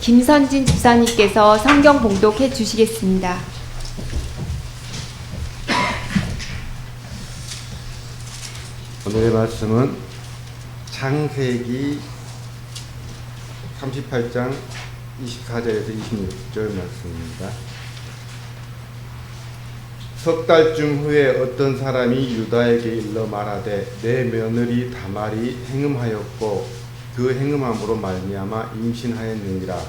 김선진 집사님께서 성경 봉독해 주시겠습니다. 오늘의 말씀은 창세기 38장 24절에서 26절 말씀입니다. 석 달쯤 후에 어떤 사람이 유다에게 일러 말하되 내 며느리 다말이 행음하였고 그 행음함으로 말미암아 임신하였느니라.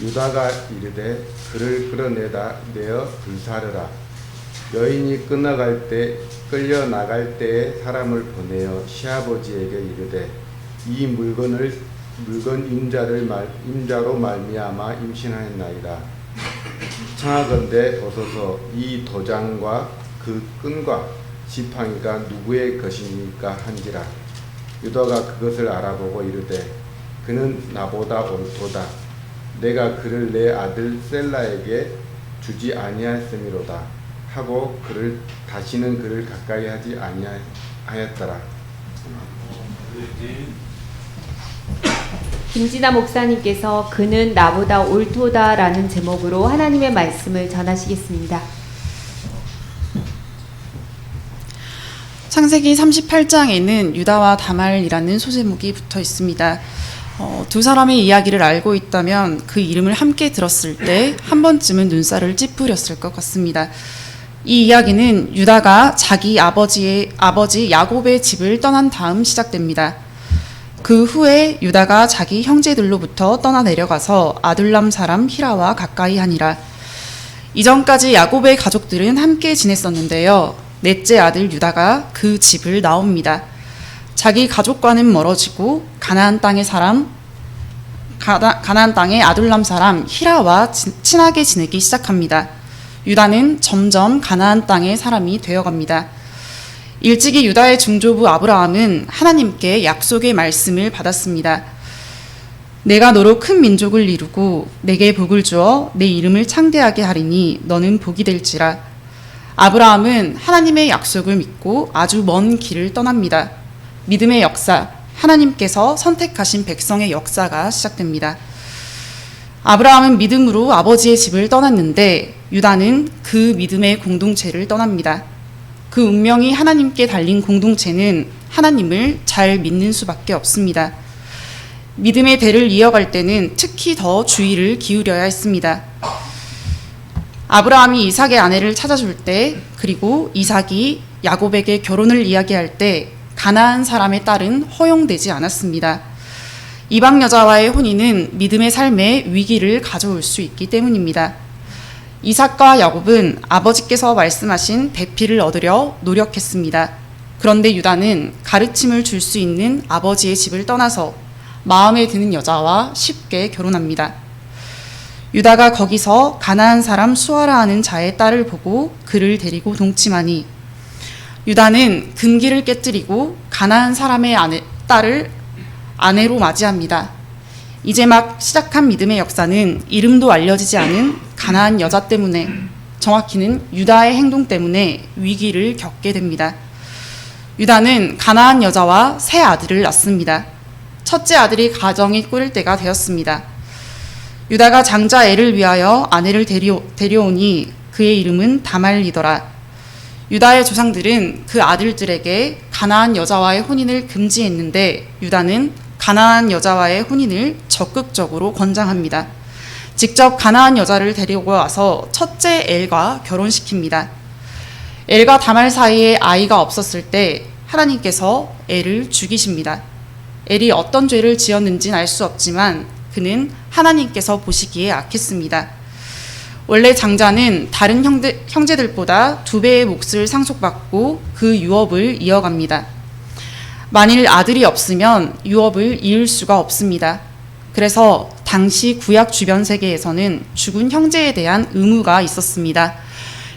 유다가 이르되 그를 끌어내다 내어 불사르라. 여인이 끌려 나갈 때에 사람을 보내어 시아버지에게 이르되 이 물건 임자로 말미암아 임신하였나이다. 청하건대 어서서 이 도장과 그 끈과 지팡이가 누구의 것입니까 한지라. 유다가 그것을 알아보고 이르되 그는 나보다 옳도다. 내가 그를 내 아들 셀라에게 주지 아니하였음이로다 하고 다시는 그를 가까이 하지 아니하였더라. 김진아 목사님께서 그는 나보다 옳도다라는 제목으로 하나님의 말씀을 전하시겠습니다. 창세기 38장에는 유다와 다말이라는 소제목이 붙어 있습니다. 두 사람의 이야기를 알고 있다면 그 이름을 함께 들었을 때 한 번쯤은 눈살을 찌푸렸을 것 같습니다. 이 이야기는 유다가 자기 아버지 야곱의 집을 떠난 다음 시작됩니다. 그 후에 유다가 자기 형제들로부터 떠나 내려가서 아둘람 사람 히라와 가까이 하니라. 이전까지 야곱의 가족들은 함께 지냈었는데요. 넷째 아들 유다가 그 집을 나옵니다. 자기 가족과는 멀어지고 가나안 땅의 아둘람 사람 히라와 친하게 지내기 시작합니다. 유다는 점점 가나안 땅의 사람이 되어갑니다. 일찍이 유다의 증조부 아브라함은 하나님께 약속의 말씀을 받았습니다. 내가 너로 큰 민족을 이루고 내게 복을 주어 내 이름을 창대하게 하리니 너는 복이 될지라. 아브라함은 하나님의 약속을 믿고 아주 먼 길을 떠납니다. 믿음의 역사, 하나님께서 선택하신 백성의 역사가 시작됩니다. 아브라함은 믿음으로 아버지의 집을 떠났는데 유다는 그 믿음의 공동체를 떠납니다. 그 운명이 하나님께 달린 공동체는 하나님을 잘 믿는 수밖에 없습니다. 믿음의 대를 이어갈 때는 특히 더 주의를 기울여야 했습니다. 아브라함이 이삭의 아내를 찾아줄 때, 그리고 이삭이 야곱에게 결혼을 이야기할 때 가나안 사람의 딸은 허용되지 않았습니다. 이방 여자와의 혼인은 믿음의 삶에 위기를 가져올 수 있기 때문입니다. 이삭과 야곱은 아버지께서 말씀하신 배필을 얻으려 노력했습니다. 그런데 유다는 가르침을 줄 수 있는 아버지의 집을 떠나서 마음에 드는 여자와 쉽게 결혼합니다. 유다가 거기서 가나안 사람 수아라 하는 자의 딸을 보고 그를 데리고 동침하니 유다는 금기를 깨뜨리고 가나안 사람의 딸을 아내로 맞이합니다. 이제 막 시작한 믿음의 역사는 이름도 알려지지 않은 가나안 여자 때문에, 정확히는 유다의 행동 때문에 위기를 겪게 됩니다. 유다는 가나안 여자와 세 아들을 낳습니다. 첫째 아들이 가정이 꿀릴 때가 되었습니다. 유다가 장자 엘을 위하여 아내를 데려오니 그의 이름은 다말이더라. 유다의 조상들은 그 아들들에게 가나안 여자와의 혼인을 금지했는데 유다는 가나안 여자와의 혼인을 적극적으로 권장합니다. 직접 가나안 여자를 데리고 와서 첫째 엘과 결혼시킵니다. 엘과 다말 사이에 아이가 없었을 때 하나님께서 엘을 죽이십니다. 엘이 어떤 죄를 지었는지는 알 수 없지만 그는 하나님께서 보시기에 악했습니다. 원래 장자는 다른 형제들보다 2배의 몫을 상속받고 그 유업을 이어갑니다. 만일 아들이 없으면 유업을 이을 수가 없습니다. 그래서 당시 구약 주변 세계에서는 죽은 형제에 대한 의무가 있었습니다.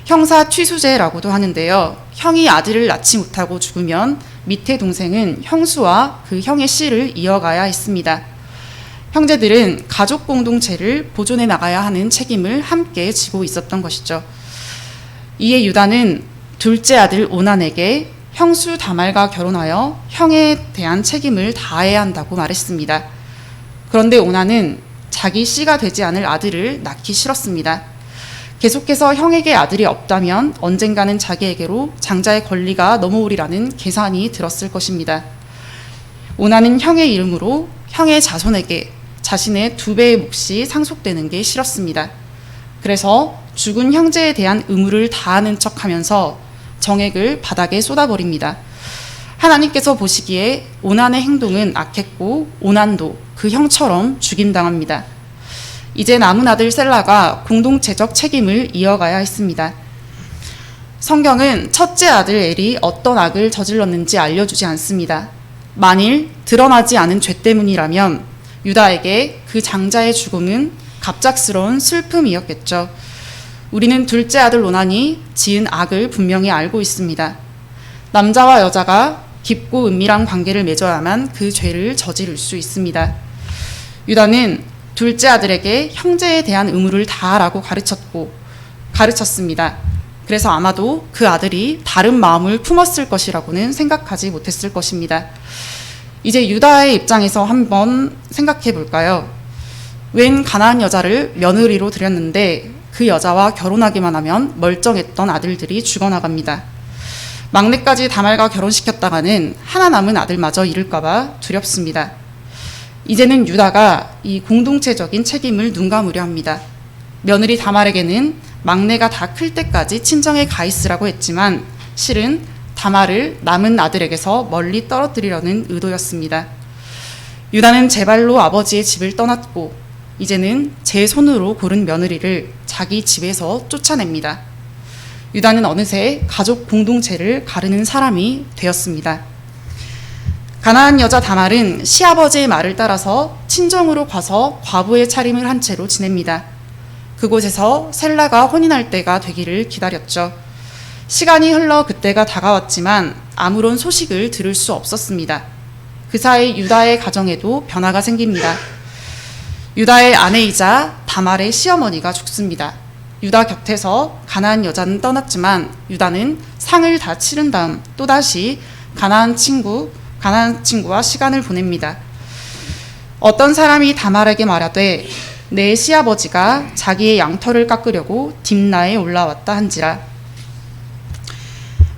형사 취수제라고도 하는데요. 형이 아들을 낳지 못하고 죽으면 밑에 동생은 형수와 그 형의 씨를 이어가야 했습니다. 형제들은 가족 공동체를 보존해 나가야 하는 책임을 함께 지고 있었던 것이죠. 이에 유다는 둘째 아들 오난에게 형수 다말과 결혼하여 형에 대한 책임을 다해야 한다고 말했습니다. 그런데 오나는 자기 씨가 되지 않을 아들을 낳기 싫었습니다. 계속해서 형에게 아들이 없다면 언젠가는 자기에게로 장자의 권리가 넘어오리라는 계산이 들었을 것입니다. 오나는 형의 이름으로 형의 자손에게 자신의 2배의 몫이 상속되는 게 싫었습니다. 그래서 죽은 형제에 대한 의무를 다하는 척하면서 정액을 바닥에 쏟아버립니다. 하나님께서 보시기에 오난의 행동은 악했고 오난도 그 형처럼 죽임당합니다. 이제 남은 아들 셀라가 공동체적 책임을 이어가야 했습니다. 성경은 첫째 아들 엘이 어떤 악을 저질렀는지 알려주지 않습니다. 만일 드러나지 않은 죄 때문이라면 유다에게 그 장자의 죽음은 갑작스러운 슬픔이었겠죠. 우리는 둘째 아들 오난이 지은 악을 분명히 알고 있습니다. 남자와 여자가 깊고 은밀한 관계를 맺어야만 그 죄를 저지를 수 있습니다. 유다는 둘째 아들에게 형제에 대한 의무를 다하라고 가르쳤습니다. 그래서 아마도 그 아들이 다른 마음을 품었을 것이라고는 생각하지 못했을 것입니다. 이제 유다의 입장에서 한번 생각해 볼까요? 웬 가나안 여자를 며느리로 들였는데 그 여자와 결혼하기만 하면 멀쩡했던 아들들이 죽어나갑니다. 막내까지 다말과 결혼시켰다가는 하나 남은 아들마저 잃을까봐 두렵습니다. 이제는 유다가 이 공동체적인 책임을 눈감으려 합니다. 며느리 다말에게는 막내가 다 클 때까지 친정에 가 있으라고 했지만 실은 다말을 남은 아들에게서 멀리 떨어뜨리려는 의도였습니다. 유다는 제 발로 아버지의 집을 떠났고 이제는 제 손으로 고른 며느리를 자기 집에서 쫓아냅니다. 유다는 어느새 가족 공동체를 가르는 사람이 되었습니다. 가나안 여자 다말은 시아버지의 말을 따라서 친정으로 가서 과부의 차림을 한 채로 지냅니다. 그곳에서 셀라가 혼인할 때가 되기를 기다렸죠. 시간이 흘러 그때가 다가왔지만 아무런 소식을 들을 수 없었습니다. 그 사이 유다의 가정에도 변화가 생깁니다. 유다의 아내이자 다말의 시어머니가 죽습니다. 유다 곁에서 가나안 여자는 떠났지만 유다는 상을 다 치른 다음 또다시 가나안 친구와 시간을 보냅니다. 어떤 사람이 다말에게 말하되 내 시아버지가 자기의 양털을 깎으려고 딥나에 올라왔다 한지라.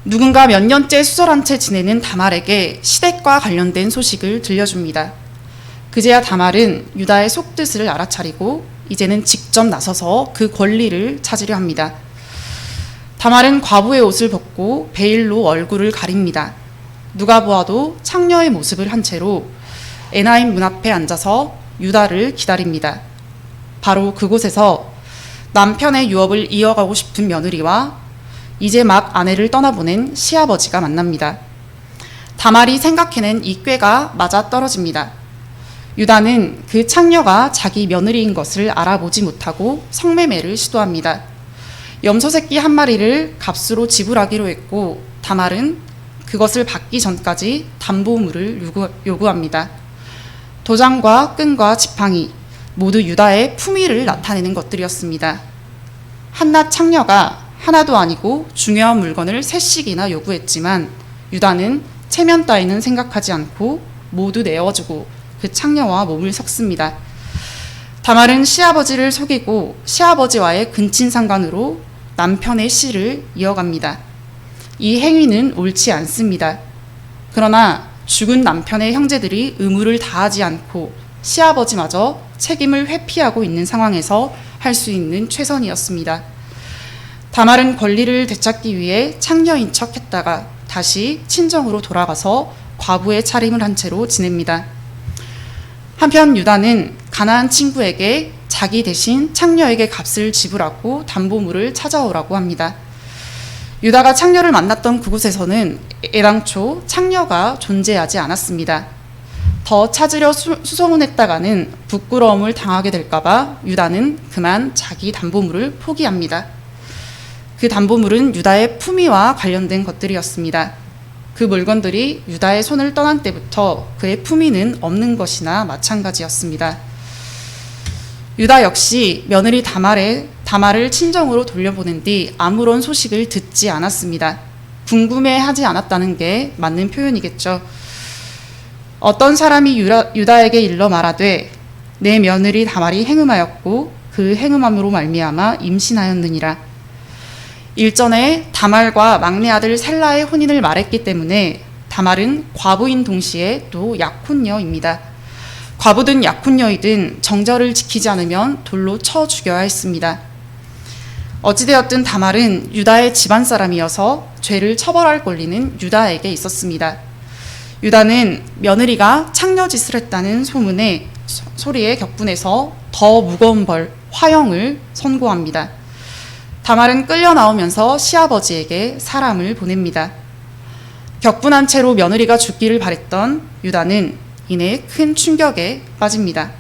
누군가 몇 년째 수절한 채 지내는 다말에게 시댁과 관련된 소식을 들려줍니다. 그제야 다말은 유다의 속뜻을 알아차리고 이제는 직접 나서서 그 권리를 찾으려 합니다. 다말은 과부의 옷을 벗고 베일로 얼굴을 가립니다. 누가 보아도 창녀의 모습을 한 채로 에나임 문 앞에 앉아서 유다를 기다립니다. 바로 그곳에서 남편의 유업을 이어가고 싶은 며느리와 이제 막 아내를 떠나보낸 시아버지가 만납니다. 다말이 생각해낸 이 꾀가 맞아떨어집니다. 유다는 그 창녀가 자기 며느리인 것을 알아보지 못하고 성매매를 시도합니다. 염소 새끼 한 마리를 값으로 지불하기로 했고 다말은 그것을 받기 전까지 담보물을 요구합니다. 도장과 끈과 지팡이 모두 유다의 품위를 나타내는 것들이었습니다. 한낱 창녀가 하나도 아니고 중요한 물건을 3씩이나 요구했지만 유다는 체면 따위는 생각하지 않고 모두 내어주고 그 창녀와 몸을 섞습니다. 다말은 시아버지를 속이고 시아버지와의 근친상간으로 남편의 씨를 이어갑니다. 이 행위는 옳지 않습니다. 그러나 죽은 남편의 형제들이 의무를 다하지 않고 시아버지마저 책임을 회피하고 있는 상황에서 할 수 있는 최선이었습니다. 다말은 권리를 되찾기 위해 창녀인 척했다가 다시 친정으로 돌아가서 과부의 차림을 한 채로 지냅니다. 한편 유다는 가나안 친구에게 자기 대신 창녀에게 값을 지불하고 담보물을 찾아오라고 합니다. 유다가 창녀를 만났던 그곳에서는 애당초 창녀가 존재하지 않았습니다. 더 찾으려 수소문했다가는 부끄러움을 당하게 될까봐 유다는 그만 자기 담보물을 포기합니다. 그 담보물은 유다의 품위와 관련된 것들이었습니다. 그 물건들이 유다의 손을 떠난 때부터 그의 품위는 없는 것이나 마찬가지였습니다. 유다 역시 며느리 다말을 친정으로 돌려보낸 뒤 아무런 소식을 듣지 않았습니다. 궁금해하지 않았다는 게 맞는 표현이겠죠. 어떤 사람이 유다에게 일러 말하되 내 며느리 다말이 행음하였고 그 행음함으로 말미암아 임신하였느니라. 일전에 다말과 막내 아들 셀라의 혼인을 말했기 때문에 다말은 과부인 동시에 또 약혼녀입니다. 과부든 약혼녀이든 정절을 지키지 않으면 돌로 쳐 죽여야 했습니다. 어찌되었든 다말은 유다의 집안 사람이어서 죄를 처벌할 권리는 유다에게 있었습니다. 유다는 며느리가 창녀짓을 했다는 소리에 격분해서 더 무거운 벌, 화형을 선고합니다. 다말은 끌려 나오면서 시아버지에게 사람을 보냅니다. 격분한 채로 며느리가 죽기를 바랬던 유다는 이내 큰 충격에 빠집니다.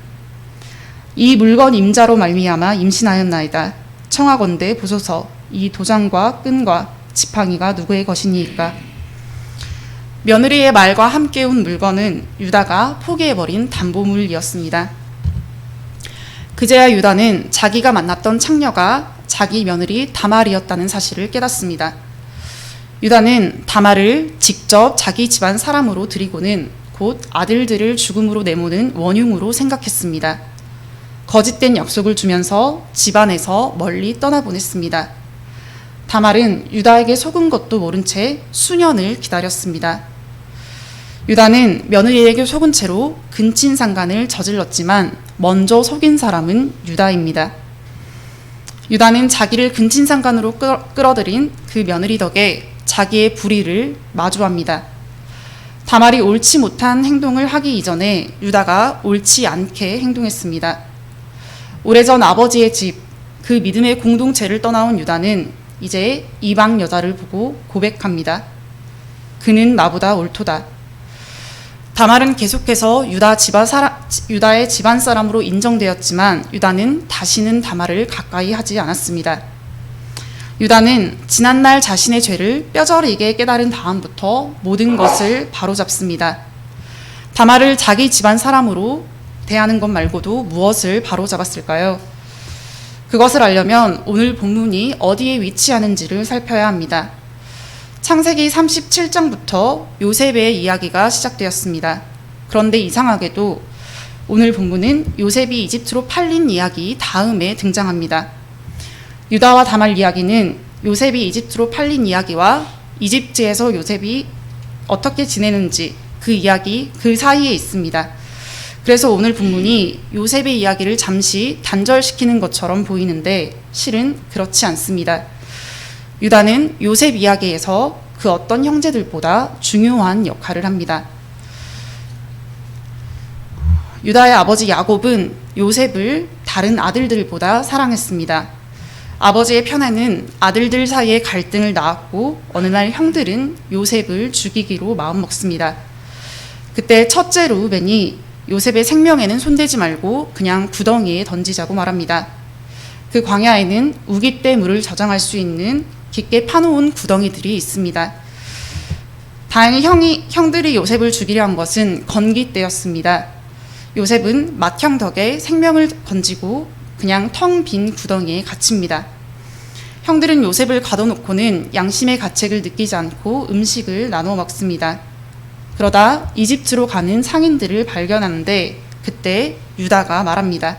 이 물건 임자로 말미암아 임신하였나이다. 청하건대 보소서 이 도장과 끈과 지팡이가 누구의 것이니이까. 며느리의 말과 함께 온 물건은 유다가 포기해버린 담보물이었습니다. 그제야 유다는 자기가 만났던 창녀가 자기 며느리 다말이었다는 사실을 깨닫습니다. 유다는 다말을 직접 자기 집안 사람으로 들이고는 곧 아들들을 죽음으로 내모는 원흉으로 생각했습니다. 거짓된 약속을 주면서 집안에서 멀리 떠나보냈습니다. 다말은 유다에게 속은 것도 모른 채 수년을 기다렸습니다. 유다는 며느리에게 속은 채로 근친상간을 저질렀지만 먼저 속인 사람은 유다입니다. 유다는 자기를 근친상간으로 끌어들인 그 며느리 덕에 자기의 불의를 마주합니다. 다말이 옳지 못한 행동을 하기 이전에 유다가 옳지 않게 행동했습니다. 오래전 아버지의 집, 그 믿음의 공동체를 떠나온 유다는 이제 이방 여자를 보고 고백합니다. 그는 나보다 옳도다. 다말은 계속해서 유다의 집안 사람으로 인정되었지만 유다는 다시는 다말을 가까이 하지 않았습니다. 유다는 지난날 자신의 죄를 뼈저리게 깨달은 다음부터 모든 것을 바로잡습니다. 다말을 자기 집안 사람으로 대하는 것 말고도 무엇을 바로잡았을까요? 그것을 알려면 오늘 본문이 어디에 위치하는지를 살펴야 합니다. 창세기 37장부터 요셉의 이야기가 시작되었습니다. 그런데 이상하게도 오늘 본문은 요셉이 이집트로 팔린 이야기 다음에 등장합니다. 유다와 다말 이야기는 요셉이 이집트로 팔린 이야기와 이집트에서 요셉이 어떻게 지내는지 그 이야기 그 사이에 있습니다. 그래서 오늘 본문이 요셉의 이야기를 잠시 단절시키는 것처럼 보이는데 실은 그렇지 않습니다. 유다는 요셉 이야기에서 그 어떤 형제들보다 중요한 역할을 합니다. 유다의 아버지 야곱은 요셉을 다른 아들들보다 사랑했습니다. 아버지의 편에는 아들들 사이에 갈등을 낳았고 어느 날 형들은 요셉을 죽이기로 마음먹습니다. 그때 첫째 르우벤이 요셉의 생명에는 손대지 말고 그냥 구덩이에 던지자고 말합니다. 그 광야에는 우깃대 물을 저장할 수 있는 깊게 파놓은 구덩이들이 있습니다. 다행히 형들이 요셉을 죽이려 한 것은 건기때였습니다. 요셉은 맏형 덕에 생명을 건지고 그냥 텅 빈 구덩이에 갇힙니다. 형들은 요셉을 가둬놓고는 양심의 가책을 느끼지 않고 음식을 나눠 먹습니다. 그러다 이집트로 가는 상인들을 발견하는데 그때 유다가 말합니다.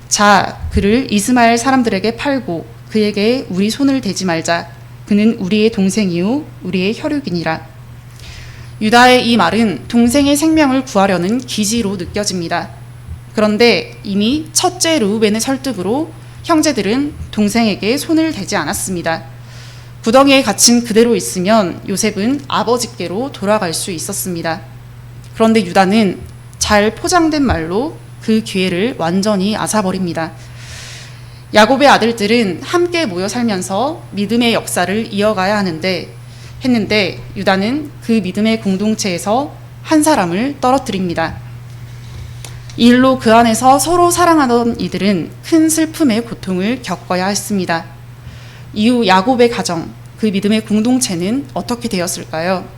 자, 그를 이스마엘 사람들에게 팔고 그에게 우리 손을 대지 말자. 그는 우리의 동생이요 우리의 혈육이니라. 유다의 이 말은 동생의 생명을 구하려는 기지로 느껴집니다. 그런데 이미 첫째 르우벤의 설득으로 형제들은 동생에게 손을 대지 않았습니다. 구덩이에 갇힌 그대로 있으면 요셉은 아버지께로 돌아갈 수 있었습니다. 그런데 유다는 잘 포장된 말로 그 기회를 완전히 앗아버립니다. 야곱의 아들들은 함께 모여 살면서 믿음의 역사를 이어가야 했는데 유다는 그 믿음의 공동체에서 한 사람을 떨어뜨립니다. 이 일로 그 안에서 서로 사랑하던 이들은 큰 슬픔의 고통을 겪어야 했습니다. 이후 야곱의 가정, 그 믿음의 공동체는 어떻게 되었을까요?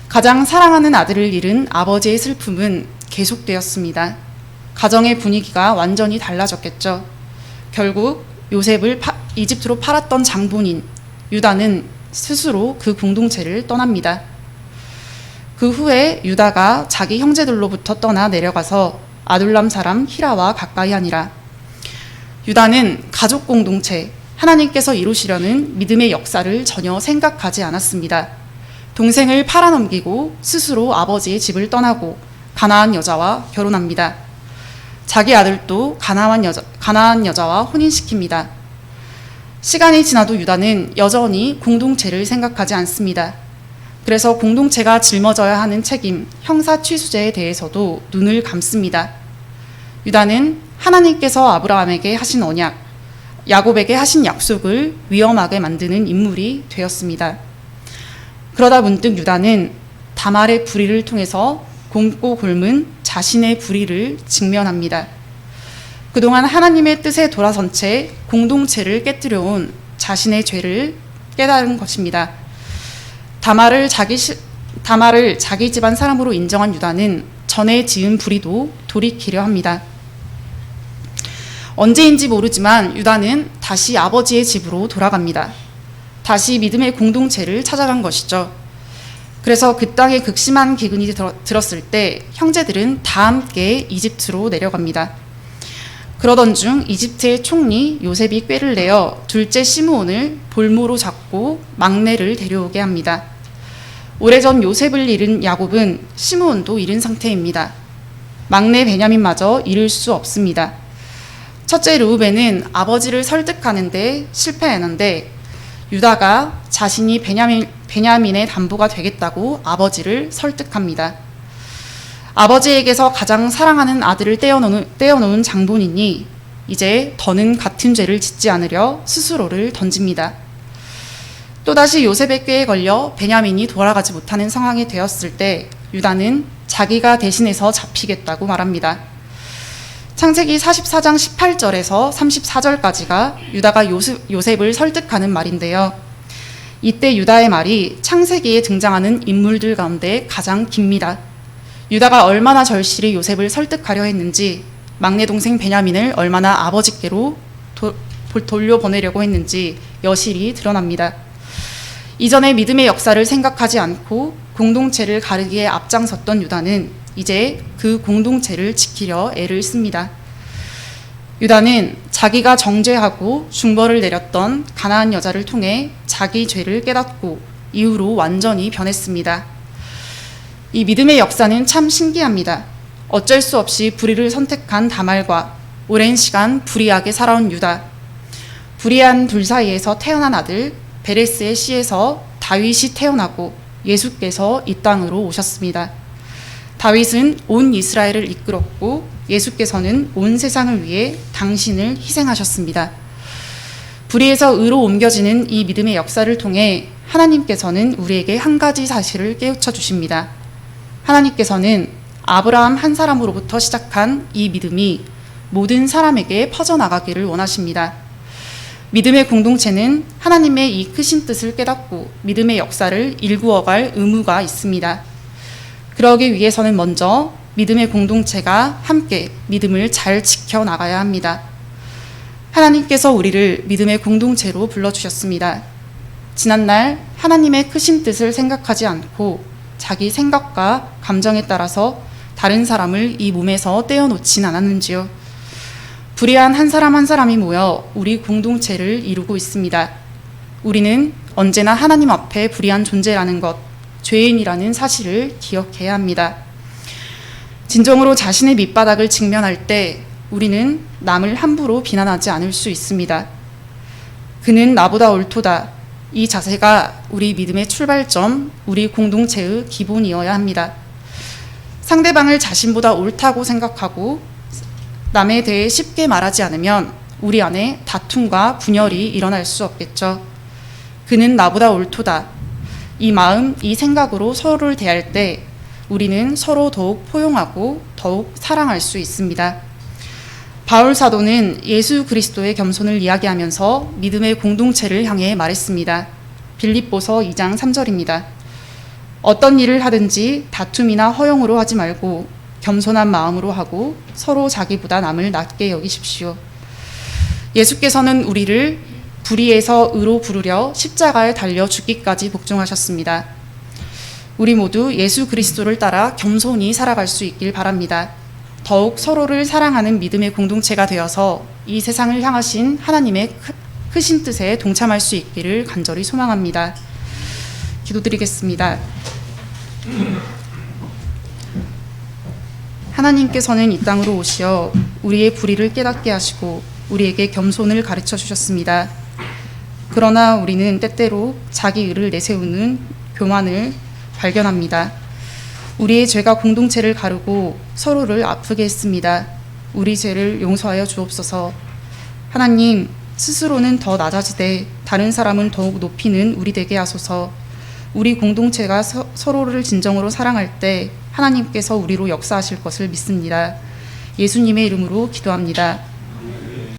가장 사랑하는 아들을 잃은 아버지의 슬픔은 계속되었습니다. 가정의 분위기가 완전히 달라졌겠죠. 결국 요셉을 이집트로 팔았던 장본인 유다는 스스로 그 공동체를 떠납니다. 그 후에 유다가 자기 형제들로부터 떠나 내려가서 아둘람 사람 히라와 가까이 하니라. 유다는 가족 공동체, 하나님께서 이루시려는 믿음의 역사를 전혀 생각하지 않았습니다. 동생을 팔아넘기고 스스로 아버지의 집을 떠나고 가나안 여자와 결혼합니다. 자기 아들도 가나안 여자와 혼인시킵니다. 시간이 지나도 유다는 여전히 공동체를 생각하지 않습니다. 그래서 공동체가 짊어져야 하는 책임, 형사 취수제에 대해서도 눈을 감습니다. 유다는 하나님께서 아브라함에게 하신 언약, 야곱에게 하신 약속을 위험하게 만드는 인물이 되었습니다. 그러다 문득 유다는 다말의 불의를 통해서 곰고 곪은 자신의 불의를 직면합니다. 그동안 하나님의 뜻에 돌아선 채 공동체를 깨뜨려온 자신의 죄를 깨달은 것입니다. 다말을 자기 집안 사람으로 인정한 유다는 전에 지은 불의도 돌이키려 합니다. 언제인지 모르지만 유다는 다시 아버지의 집으로 돌아갑니다. 다시 믿음의 공동체를 찾아간 것이죠. 그래서 그 땅에 극심한 기근이 들었을 때 형제들은 다 함께 이집트로 내려갑니다. 그러던 중 이집트의 총리 요셉이 꾀를 내어 둘째 시므온을 볼모로 잡고 막내를 데려오게 합니다. 오래전 요셉을 잃은 야곱은 시므온도 잃은 상태입니다. 막내 베냐민마저 잃을 수 없습니다. 첫째 르우벤은 아버지를 설득하는데 실패했는데 유다가 자신이 베냐민의 담보가 되겠다고 아버지를 설득합니다. 아버지에게서 가장 사랑하는 아들을 떼어놓은 장본인이 이제 더는 같은 죄를 짓지 않으려 스스로를 던집니다. 또다시 요셉의 꾀에 걸려 베냐민이 돌아가지 못하는 상황이 되었을 때 유다는 자기가 대신해서 잡히겠다고 말합니다. 창세기 44장 18절에서 34절까지가 유다가 요셉을 설득하는 말인데요. 이때 유다의 말이 창세기에 등장하는 인물들 가운데 가장 깁니다. 유다가 얼마나 절실히 요셉을 설득하려 했는지, 막내 동생 베냐민을 얼마나 아버지께로 돌려보내려고 했는지 여실히 드러납니다. 이전에 믿음의 역사를 생각하지 않고 공동체를 가르기에 앞장섰던 유다는 이제 그 공동체를 지키려 애를 씁니다. 유다는 자기가 정죄하고 중벌을 내렸던 가나안 여자를 통해 자기 죄를 깨닫고 이후로 완전히 변했습니다. 이 믿음의 역사는 참 신기합니다. 어쩔 수 없이 불의를 선택한 다말과 오랜 시간 불의하게 살아온 유다, 불의한 둘 사이에서 태어난 아들 베레스의 씨에서 다윗이 태어나고 예수께서 이 땅으로 오셨습니다. 다윗은 온 이스라엘을 이끌었고 예수께서는 온 세상을 위해 당신을 희생하셨습니다. 불의에서 의로 옮겨지는 이 믿음의 역사를 통해 하나님께서는 우리에게 한 가지 사실을 깨우쳐 주십니다. 하나님께서는 아브라함 한 사람으로부터 시작한 이 믿음이 모든 사람에게 퍼져나가기를 원하십니다. 믿음의 공동체는 하나님의 이 크신 뜻을 깨닫고 믿음의 역사를 일구어갈 의무가 있습니다. 그러기 위해서는 먼저 믿음의 공동체가 함께 믿음을 잘 지켜나가야 합니다. 하나님께서 우리를 믿음의 공동체로 불러주셨습니다. 지난날 하나님의 크신 뜻을 생각하지 않고 자기 생각과 감정에 따라서 다른 사람을 이 몸에서 떼어놓진 않았는지요. 불의한 한 사람 한 사람이 모여 우리 공동체를 이루고 있습니다. 우리는 언제나 하나님 앞에 불의한 존재라는 것, 죄인이라는 사실을 기억해야 합니다. 진정으로 자신의 밑바닥을 직면할 때 우리는 남을 함부로 비난하지 않을 수 있습니다. 그는 나보다 옳도다. 이 자세가 우리 믿음의 출발점, 우리 공동체의 기본이어야 합니다. 상대방을 자신보다 옳다고 생각하고 남에 대해 쉽게 말하지 않으면 우리 안에 다툼과 분열이 일어날 수 없겠죠. 그는 나보다 옳도다. 이 마음, 이 생각으로 서로를 대할 때 우리는 서로 더욱 포용하고 더욱 사랑할 수 있습니다. 바울 사도는 예수 그리스도의 겸손을 이야기하면서 믿음의 공동체를 향해 말했습니다. 빌립보서 2장 3절입니다. 어떤 일을 하든지 다툼이나 허용으로 하지 말고 겸손한 마음으로 하고 서로 자기보다 남을 낮게 여기십시오. 예수께서는 우리를 불의에서 의로 부르려 십자가에 달려 죽기까지 복종하셨습니다. 우리 모두 예수 그리스도를 따라 겸손히 살아갈 수 있길 바랍니다. 더욱 서로를 사랑하는 믿음의 공동체가 되어서 이 세상을 향하신 하나님의 크신 뜻에 동참할 수 있기를 간절히 소망합니다. 기도드리겠습니다. 하나님께서는 이 땅으로 오시어 우리의 불의를 깨닫게 하시고 우리에게 겸손을 가르쳐 주셨습니다. 그러나 우리는 때때로 자기 의를 내세우는 교만을 발견합니다. 우리의 죄가 공동체를 가르고 서로를 아프게 했습니다. 우리 죄를 용서하여 주옵소서. 하나님, 스스로는 더 낮아지되 다른 사람은 더욱 높이는 우리 되게 하소서. 우리 공동체가 서로를 진정으로 사랑할 때 하나님께서 우리로 역사하실 것을 믿습니다. 예수님의 이름으로 기도합니다.